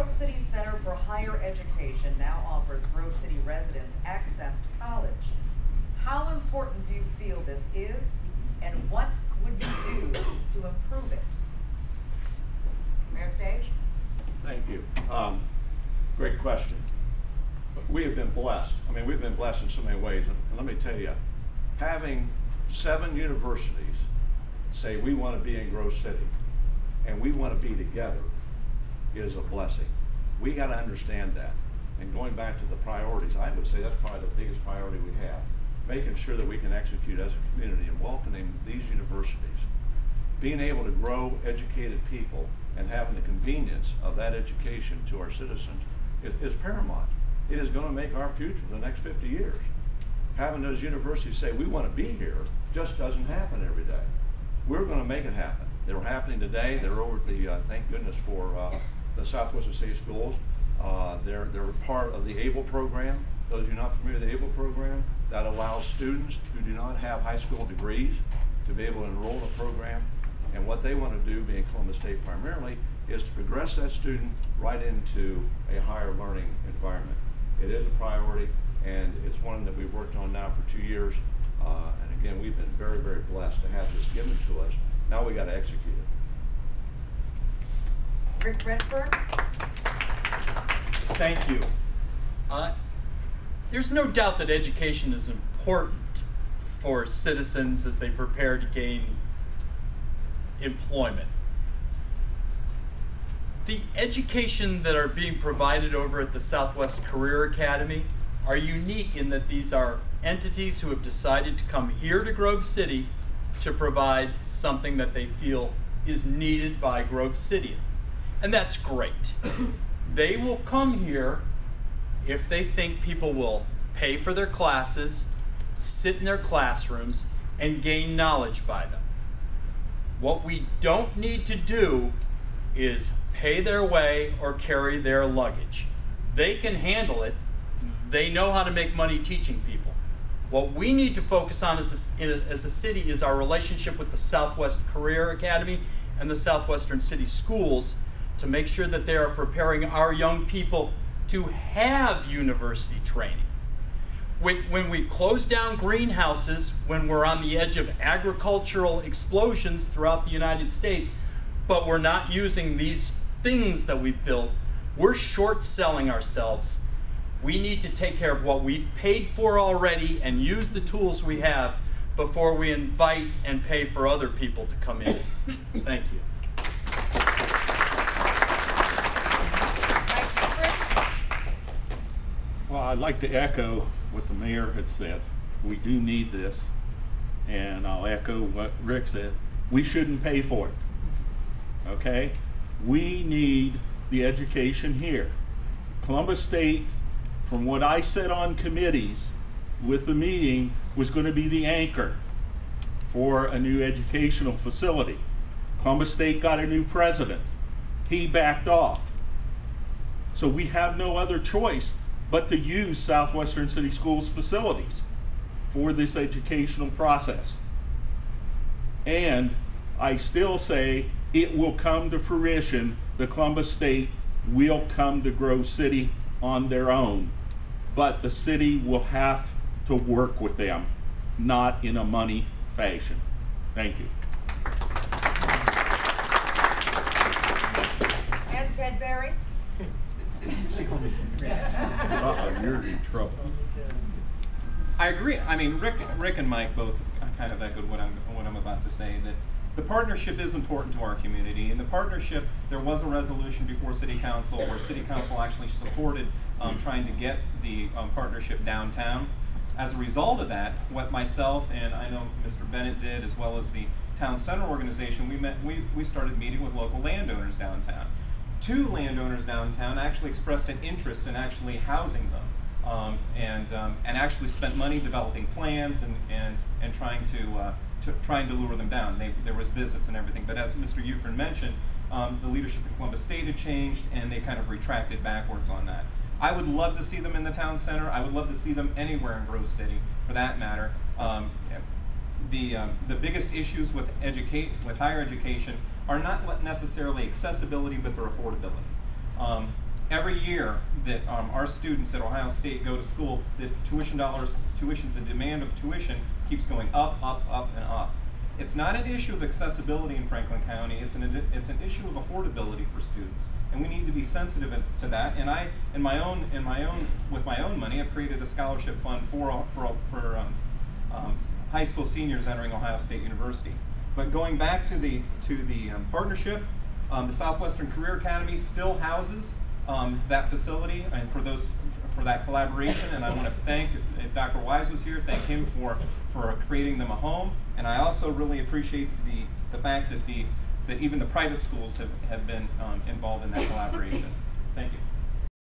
Grove City Center for Higher Education now offers Grove City residents access to college. How important do you feel this is, and what would you do to improve it? Mayor Stage? Thank you. Great question. We have been blessed. I mean, we've been blessed in so many ways. And let me tell you, having 7 universities say we want to be in Grove City and we want to be together is a blessing. We got to understand that. And going back to the priorities, I would say that's probably the biggest priority we have. Making sure that we can execute as a community and welcoming these universities. Being able to grow educated people and having the convenience of that education to our citizens is paramount. It is going to make our future for the next 50 years. Having those universities say we want to be here just doesn't happen every day. We're going to make it happen. They're happening today. They're over at the, thank goodness for the Southwestern City Schools. They're part of the ABLE program. Those of you not familiar with the ABLE program, that allows students who do not have high school degrees to be able to enroll in the program. And what they want to do, being Columbus State primarily, is to progress that student right into a higher learning environment. It is a priority, and it's one that we've worked on now for 2 years. And again, we've been very, very blessed to have this given to us. Now we got to execute it. Rick Redford? Thank you. There's no doubt that education is important for citizens as they prepare to gain employment. The education that are being provided over at the Southwest Career Academy are unique in that these are entities who have decided to come here to Grove City to provide something that they feel is needed by Grove Cityans. And that's great. They will come here if they think people will pay for their classes, sit in their classrooms, and gain knowledge by them. What we don't need to do is pay their way or carry their luggage. They can handle it. They know how to make money teaching people. What we need to focus on as a city is our relationship with the Southwest Career Academy and the Southwestern City Schools to make sure that they are preparing our young people to have university training. When we close down greenhouses, when we're on the edge of agricultural explosions throughout the United States, but we're not using these things that we've built, we're short-selling ourselves. We need to take care of what we've paid for already and use the tools we have before we invite and pay for other people to come in. Thank you. Well, I'd like to echo what the mayor had said. We do need this, and I'll echo what Rick said. We shouldn't pay for it, okay? We need the education here. Columbus State, from what I said on committees with the meeting, was going to be the anchor for a new educational facility. Columbus State got a new president. He backed off. So we have no other choice but to use Southwestern City Schools facilities for this educational process. And I still say it will come to fruition. The Columbus State will come to Grove City on their own, but the city will have to work with them, not in a money fashion. Thank you. And Ted Berry? You're in trouble. I agree. I mean, Rick and Mike both kind of echoed what I'm about to say, that the partnership is important to our community. In the partnership, there was a resolution before City Council where City Council actually supported trying to get the partnership downtown. As a result of that, what myself and I know Mr. Bennett did, as well as the Town Center organization, we started meeting with local landowners downtown. 2 landowners downtown actually expressed an interest in actually housing them, and actually spent money developing plans and trying to lure them down. There was visits and everything, but as Mr. Euchern mentioned, the leadership in Columbus State had changed, and they kind of retracted backwards on that. I would love to see them in the town center. I would love to see them anywhere in Grove City, for that matter. The biggest issues with higher education are not necessarily accessibility, but their affordability. every year that our students at Ohio State go to school, the the demand of tuition keeps going up, up, and up. It's not an issue of accessibility in Franklin County. It's an issue of affordability for students, and we need to be sensitive to that. And I, with my own money, I've created a scholarship fund for high school seniors entering Ohio State University. But going back to the partnership, the Southwestern Career Academy still houses that facility, and for that collaboration. And I want to thank, if Dr. Wise was here, thank him for creating them a home. And I also really appreciate the fact that even the private schools have been involved in that collaboration. Thank you.